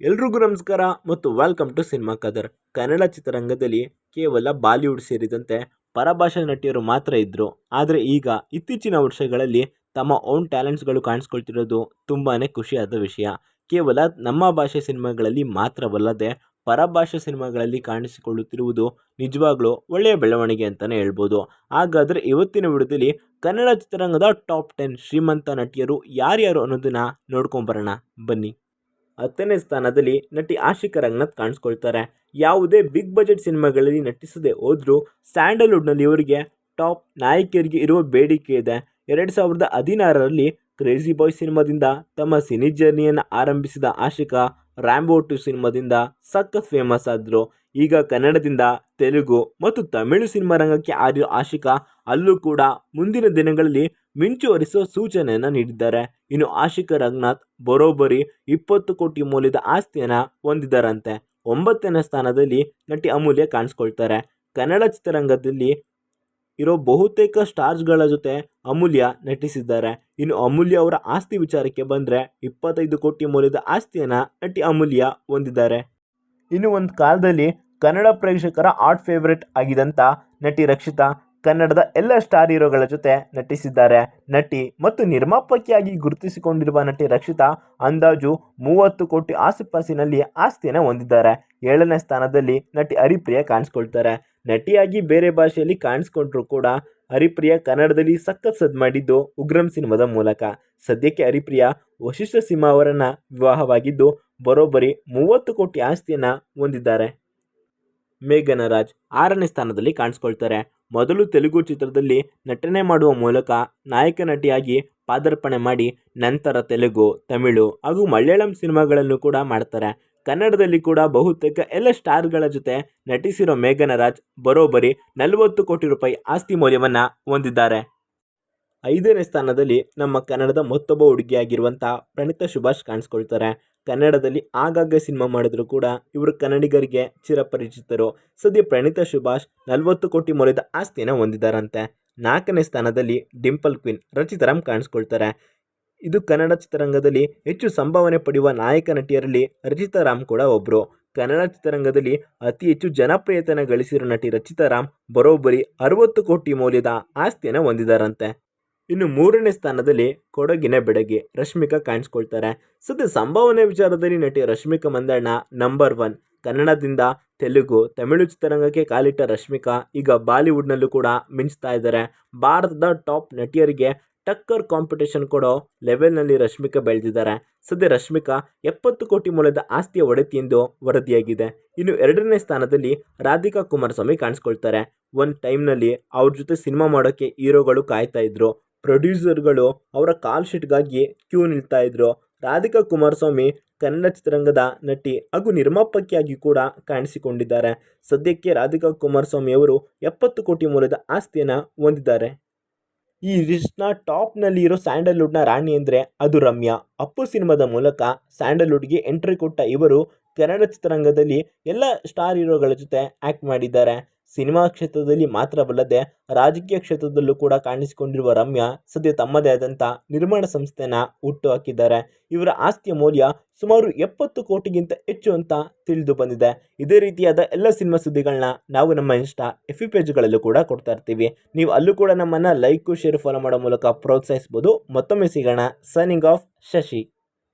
ಎಲ್ರಿಗೂ ನಮಸ್ಕಾರ ಮತ್ತು ವೆಲ್ಕಮ್ ಟು ಸಿನಿಮಾ ಕದರ್. ಕನ್ನಡ ಚಿತ್ರರಂಗದಲ್ಲಿ ಕೇವಲ ಬಾಲಿವುಡ್ ಸೇರಿದಂತೆ ಪರಭಾಷಾ ನಟಿಯರು ಮಾತ್ರ ಇದ್ದರು. ಆದರೆ ಈಗ ಇತ್ತೀಚಿನ ವರ್ಷಗಳಲ್ಲಿ ತಮ್ಮ ಓನ್ ಟ್ಯಾಲೆಂಟ್ಸ್ಗಳು ಕಾಣಿಸ್ಕೊಳ್ತಿರೋದು ತುಂಬಾ ಖುಷಿಯಾದ ವಿಷಯ. ಕೇವಲ ನಮ್ಮ ಭಾಷೆ ಸಿನಿಮಾಗಳಲ್ಲಿ ಮಾತ್ರವಲ್ಲದೆ ಪರಭಾಷಾ ಸಿನಿಮಾಗಳಲ್ಲಿ ಕಾಣಿಸಿಕೊಳ್ಳುತ್ತಿರುವುದು ನಿಜವಾಗ್ಲೂ ಒಳ್ಳೆಯ ಬೆಳವಣಿಗೆ ಅಂತಲೇ ಹೇಳ್ಬೋದು. ಹಾಗಾದರೆ ಇವತ್ತಿನ ವಿಡಿಯೋದಲ್ಲಿ ಕನ್ನಡ ಚಿತ್ರರಂಗದ ಟಾಪ್ 10 ಶ್ರೀಮಂತ ನಟಿಯರು ಯಾರ್ಯಾರು ಅನ್ನೋದನ್ನು ನೋಡ್ಕೊಂಬರೋಣ ಬನ್ನಿ. 10ನೇ ಸ್ಥಾನದಲ್ಲಿ ನಟಿ ಆಶಿಕಾ ರಂಗನಾಥ್ ಕಾಣಿಸ್ಕೊಳ್ತಾರೆ. ಯಾವುದೇ ಬಿಗ್ ಬಜೆಟ್ ಸಿನಿಮಾಗಳಲ್ಲಿ ನಟಿಸದೆ ಹೋದರೂ ಸ್ಯಾಂಡಲ್ವುಡ್ನಲ್ಲಿ ಇವರಿಗೆ ಟಾಪ್ ನಾಯಕಿಯರಿಗೆ ಇರುವ ಬೇಡಿಕೆ ಇದೆ. 2016ರಲ್ಲಿ ಕ್ರೇಜಿ ಬಾಯ್ ಸಿನಿಮಾದಿಂದ ತಮ್ಮ ಸಿನಿ ಜರ್ನಿಯನ್ನು ಆರಂಭಿಸಿದ ಆಶಿಕಾ ರ್ಯಾಂಬೋ 2 ಸಿನಿಮಾದಿಂದ ಸಖತ್ ಫೇಮಸ್ ಆದರು. ಈಗ ಕನ್ನಡದಿಂದ ತೆಲುಗು ಮತ್ತು ತಮಿಳು ಸಿನಿಮಾ ರಂಗಕ್ಕೆ ಆಡಿರೋ ಆಶಿಕಾ ಅಲ್ಲೂ ಕೂಡ ಮುಂದಿನ ದಿನಗಳಲ್ಲಿ ಮಿಂಚು ಹರಿಸುವ ಸೂಚನೆಯನ್ನು ನೀಡಿದ್ದಾರೆ. ಇನ್ನು ಆಶಿಕಾ ರಂಗನಾಥ್ ಬರೋಬ್ಬರಿ 20 ಕೋಟಿ ಮೌಲ್ಯದ ಆಸ್ತಿಯನ್ನು ಹೊಂದಿದ್ದಾರಂತೆ. 9ನೇ ಸ್ಥಾನದಲ್ಲಿ ನಟಿ ಅಮೂಲ್ಯ ಕಾಣಿಸ್ಕೊಳ್ತಾರೆ. ಕನ್ನಡ ಚಿತ್ರರಂಗದಲ್ಲಿ ಇರೋ ಬಹುತೇಕ ಸ್ಟಾರ್ಸ್ಗಳ ಜೊತೆ ಅಮೂಲ್ಯ ನಟಿಸಿದ್ದಾರೆ. ಇನ್ನು ಅಮೂಲ್ಯ ಅವರ ಆಸ್ತಿ ವಿಚಾರಕ್ಕೆ ಬಂದರೆ 25 ಕೋಟಿ ಮೌಲ್ಯದ ಆಸ್ತಿಯನ್ನು ನಟಿ ಅಮೂಲ್ಯ ಹೊಂದಿದ್ದಾರೆ. ಇನ್ನು ಒಂದು ಕಾಲದಲ್ಲಿ ಕನ್ನಡ ಪ್ರೇಕ್ಷಕರ ಹಾಟ್ ಫೇವರೇಟ್ ಆಗಿದ್ದಂಥ ನಟಿ ರಕ್ಷಿತಾ ಕನ್ನಡದ ಎಲ್ಲ ಸ್ಟಾರ್ ಹೀರೋಗಳ ಜೊತೆ ನಟಿಸಿದ್ದಾರೆ. ನಟಿ ಮತ್ತು ನಿರ್ಮಾಪಕಿಯಾಗಿ ಗುರುತಿಸಿಕೊಂಡಿರುವ ನಟಿ ರಕ್ಷಿತಾ ಅಂದಾಜು 30 ಕೋಟಿ ಆಸುಪಾಸಿನಲ್ಲಿ ಆಸ್ತಿಯನ್ನು ಹೊಂದಿದ್ದಾರೆ. 7ನೇ ಸ್ಥಾನದಲ್ಲಿ ನಟಿ ಹರಿಪ್ರಿಯಾ ಕಾಣಿಸ್ಕೊಳ್ತಾರೆ. ನಟಿಯಾಗಿ ಬೇರೆ ಭಾಷೆಯಲ್ಲಿ ಕಾಣಿಸ್ಕೊಂಡ್ರೂ ಕೂಡ ಹರಿಪ್ರಿಯಾ ಕನ್ನಡದಲ್ಲಿ ಸಖತ್ ಸದ್ ಮಾಡಿದ್ದು ಉಗ್ರಂ ಸಿನಿಮಾದ ಮೂಲಕ. ಸದ್ಯಕ್ಕೆ ಹರಿಪ್ರಿಯಾ ವಶಿಷ್ಠ ಸಿಂಹ ಅವರನ್ನು ವಿವಾಹವಾಗಿದ್ದು ಬರೋಬ್ಬರಿ 30 ಕೋಟಿ ಆಸ್ತಿಯನ್ನು ಹೊಂದಿದ್ದಾರೆ. ಮೇಘನಾ ರಾಜ್ 6ನೇ ಸ್ಥಾನದಲ್ಲಿ ಕಾಣಿಸ್ಕೊಳ್ತಾರೆ. ಮೊದಲು ತೆಲುಗು ಚಿತ್ರದಲ್ಲಿ ನಟನೆ ಮಾಡುವ ಮೂಲಕ ನಾಯಕ ನಟಿಯಾಗಿ ಪಾದಾರ್ಪಣೆ ಮಾಡಿ ನಂತರ ತೆಲುಗು, ತಮಿಳು ಹಾಗೂ ಮಲಯಾಳಂ ಸಿನಿಮಾಗಳನ್ನು ಕೂಡ ಮಾಡ್ತಾರೆ. ಕನ್ನಡದಲ್ಲಿ ಕೂಡ ಬಹುತೇಕ ಎಲ್ಲ ಸ್ಟಾರ್ಗಳ ಜೊತೆ ನಟಿಸಿರೋ ಮೇಘನಾ ರಾಜ್ ಬರೋಬ್ಬರಿ 40 ಕೋಟಿ ರೂಪಾಯಿ ಆಸ್ತಿ ಮೌಲ್ಯವನ್ನು ಹೊಂದಿದ್ದಾರೆ. 5ನೇ ಸ್ಥಾನದಲ್ಲಿ ನಮ್ಮ ಕನ್ನಡದ ಮತ್ತೊಬ್ಬ ಹುಡುಗಿಯಾಗಿರುವಂಥ ಪ್ರಣೀತಾ ಸುಭಾಷ್ ಕಾಣಿಸ್ಕೊಳ್ತಾರೆ. ಕನ್ನಡದಲ್ಲಿ ಆಗಾಗ್ಗೆ ಸಿನಿಮಾ ಮಾಡಿದ್ರು ಕೂಡ ಇವರು ಕನ್ನಡಿಗರಿಗೆ ಚಿರಪರಿಚಿತರು. ಸದ್ಯ ಪ್ರಣೀತಾ ಸುಭಾಷ್ 40 ಕೋಟಿ ಮೌಲ್ಯದ ಆಸ್ತಿಯನ್ನು ಹೊಂದಿದ್ದಾರಂತೆ. 4ನೇ ಸ್ಥಾನದಲ್ಲಿ ಡಿಂಪಲ್ ಕ್ವೀನ್ ರಚಿತಾರಾಮ್ ಕಾಣಿಸ್ಕೊಳ್ತಾರೆ. ಇದು ಕನ್ನಡ ಚಿತ್ರರಂಗದಲ್ಲಿ ಹೆಚ್ಚು ಸಂಭಾವನೆ ಪಡೆಯುವ ನಾಯಕ ನಟಿಯರಲ್ಲಿ ರಚಿತಾರಾಮ್ ಕೂಡ ಒಬ್ಬರು. ಕನ್ನಡ ಚಿತ್ರರಂಗದಲ್ಲಿ ಅತಿ ಹೆಚ್ಚು ಜನಪ್ರಿಯತೆಯನ್ನು ಗಳಿಸಿರೋ ನಟಿ ರಚಿತಾರಾಮ್ ಬರೋಬ್ಬರಿ 60 ಕೋಟಿ ಮೌಲ್ಯದ ಆಸ್ತಿಯನ್ನು ಹೊಂದಿದ್ದಾರಂತೆ. ಇನ್ನು 3ನೇ ಸ್ಥಾನದಲ್ಲಿ ಕೊಡಗಿನ ಬೆಡಗಿ ರಶ್ಮಿಕಾ ಕಾಣಿಸ್ಕೊಳ್ತಾರೆ. ಸದ್ಯ ಸಂಭಾವನೆ ವಿಚಾರದಲ್ಲಿ ನಟಿ ರಶ್ಮಿಕಾ ಮಂದಣ್ಣ ನಂಬರ್ 1. ಕನ್ನಡದಿಂದ ತೆಲುಗು, ತಮಿಳು ಚಿತ್ರರಂಗಕ್ಕೆ ಕಾಲಿಟ್ಟ ರಶ್ಮಿಕಾ ಈಗ ಬಾಲಿವುಡ್ನಲ್ಲೂ ಕೂಡ ಮಿಂಚ್ತಾ ಇದ್ದಾರೆ. ಭಾರತದ ಟಾಪ್ ನಟಿಯರಿಗೆ ಟಕ್ಕರ್ ಕಾಂಪಿಟೇಷನ್ ಕೊಡೋ ಲೆವೆಲ್ನಲ್ಲಿ ರಶ್ಮಿಕಾ ಬೆಳೆದಿದ್ದಾರೆ. ಸದ್ಯ ರಶ್ಮಿಕಾ 70 ಕೋಟಿ ಮೌಲ್ಯದ ಆಸ್ತಿಯ ಒಡೆತಿ ಎಂದು ವರದಿಯಾಗಿದೆ. ಇನ್ನು 2ನೇ ಸ್ಥಾನದಲ್ಲಿ ರಾಧಿಕಾ ಕುಮಾರಸ್ವಾಮಿ ಕಾಣಿಸ್ಕೊಳ್ತಾರೆ. ಒಂದು ಟೈಮ್ನಲ್ಲಿ ಅವ್ರ ಜೊತೆ ಸಿನಿಮಾ ಮಾಡೋಕ್ಕೆ ಹೀರೋಗಳು ಕಾಯ್ತಾ ಇದ್ರು. ಪ್ರೊಡ್ಯೂಸರ್ಗಳು ಅವರ ಕಾಲ್ ಶೀಟ್ಗಾಗಿ ಕ್ಯೂ ನಿಲ್ತಾ ಇದ್ರು. ರಾಧಿಕಾ ಕುಮಾರಸ್ವಾಮಿ ಕನ್ನಡ ಚಿತ್ರರಂಗದ ನಟಿ ಹಾಗೂ ನಿರ್ಮಾಪಕಿಯಾಗಿ ಕೂಡ ಕಾಣಿಸಿಕೊಂಡಿದ್ದಾರೆ. ಸದ್ಯಕ್ಕೆ ರಾಧಿಕಾ ಕುಮಾರಸ್ವಾಮಿ ಅವರು 70 ಕೋಟಿ ಮೌಲ್ಯದ ಆಸ್ತಿಯನ್ನು ಹೊಂದಿದ್ದಾರೆ. ಈ ಲಿಸ್ಟ್ನ ಟಾಪ್ನಲ್ಲಿ ಇರೋ ಸ್ಯಾಂಡಲ್ವುಡ್ನ ರಾಣಿ ಅಂದರೆ ಅದು ರಮ್ಯಾ. ಅಪ್ಪು ಸಿನಿಮಾದ ಮೂಲಕ ಸ್ಯಾಂಡಲ್ವುಡ್ಗೆ ಎಂಟ್ರಿ ಕೊಟ್ಟ ಇವರು ಕನ್ನಡ ಚಿತ್ರರಂಗದಲ್ಲಿ ಎಲ್ಲ ಸ್ಟಾರ್ ಹೀರೋಗಳ ಜೊತೆ ಆ್ಯಕ್ಟ್ ಮಾಡಿದ್ದಾರೆ. ಸಿನಿಮಾ ಕ್ಷೇತ್ರದಲ್ಲಿ ಮಾತ್ರವಲ್ಲದೆ ರಾಜಕೀಯ ಕ್ಷೇತ್ರದಲ್ಲೂ ಕೂಡ ಕಾಣಿಸಿಕೊಂಡಿರುವ ರಮ್ಯಾ ಸದ್ಯ ತಮ್ಮದೇ ಆದಂಥ ನಿರ್ಮಾಣ ಸಂಸ್ಥೆಯನ್ನು ಹುಟ್ಟು ಹಾಕಿದ್ದಾರೆ. ಇವರ ಆಸ್ತಿಯ ಮೌಲ್ಯ ಸುಮಾರು 70 ಕೋಟಿಗಿಂತ ಹೆಚ್ಚು ಅಂತ ತಿಳಿದು ಬಂದಿದೆ. ಇದೇ ರೀತಿಯಾದ ಎಲ್ಲ ಸಿನಿಮಾ ಸುದ್ದಿಗಳನ್ನ ನಾವು ನಮ್ಮ ಇನ್ಸ್ಟಾ FB ಪೇಜ್ಗಳಲ್ಲೂ ಕೂಡ ಕೊಡ್ತಾ ಇರ್ತೀವಿ. ನೀವು ಅಲ್ಲೂ ಕೂಡ ನಮ್ಮನ್ನು ಲೈಕ್, ಶೇರ್, ಫಾಲೋ ಮಾಡೋ ಮೂಲಕ ಪ್ರೋತ್ಸಾಹಿಸ್ಬೋದು. ಮತ್ತೊಮ್ಮೆ ಸಿಗೋಣ. Signing off, Shashi.